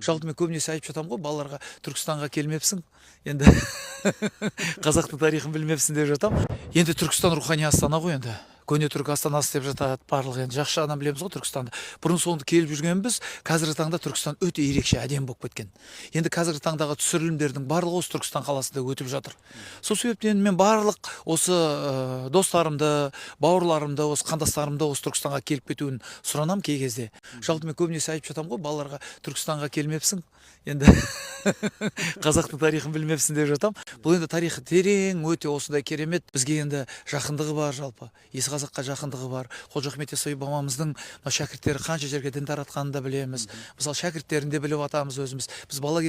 Жалпы мен көбінесе айтып жатамын ғой, балаларға Түркістанға келмепсің, енді қазақтың тарихын білмепсің деп жатамын. Енді Түркістан рухани астана ғой енді. Көне түрік астанасы деп жатады барлығы, енді жақсы жағынан білеміз ғой Түркістанды. Бұрын соңды келіп жүргенбіз, қазіргі таңда Түркістан өте ерекше әдемі болып кеткен. Енді қазіргі таңдағы түсірілімдердің барлығы осы Түркістан қаласында өтіп жатыр. Сол себептен мен барлық осы достарымды, бауырларымды, осы қандастарымды осы Түркістанға келіп кетуін сұранам кей кезде. Жалпы мен көбінесе айтып жатамын ғой, балаларға Түркістанға келмепсің, енді қазақтың тарихын білмепсің деп жатам. Бұл енді тарихы терең, өте осындай керемет. Бізге енді жақындығы бар жалпы. Қазаққа жақындығы бар. Қожа Ахмет Яссауи бабамыздың шәкірттері қанша жерге дін таратқанын да білеміз. Мысалы, шәкірттерін де біліп атамыз өзіміз. Біз бала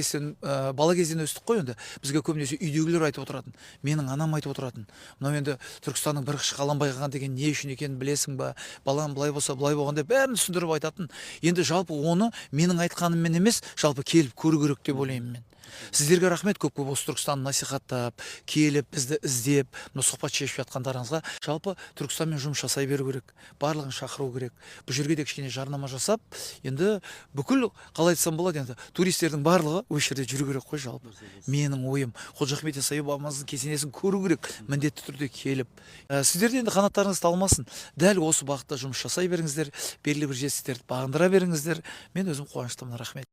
кезден өстік қой енді. Бізге көбінесе үйдегілер айтып отыратын. Менің анам айтып отыратын. Мынау енді Түркістанның бір қыш қаланбай қалған деген не үшін екенін білесің ба? Балам былай болса былай болғанда бәрін түсіндіріп айтатын. Енді жалпы оны менің айтқаныммен емес, жалпы келіп көру керек деп ойлаймын мен. Сіздерге рахмет, көп осы Түркістанды насихаттап, келіп, бізді іздеп, сұхбат шешіп жатқандарыңызға. Жалпы Түркістанмен жұмыс жасай беру керек. Барлығын шақыру керек. Бұл жерге де кішкене жарнама жасап, енді бүкіл, қалай айтсам болады, енді туристердің барлығы осы жерде жүру керек қой жалпы. Менің ойым, Қожа Ахмет Яссауи бабамыздың кесенесін көру керек, міндетті түрде келіп. Сіздерде енді қанаттарыңыз талмасын. Дәл осы бағытта жұмыс жасай беріңіздер, белгілі бір жетістіктерді бағындыра беріңіздер. Мен өзім қуаныштымын, рахмет.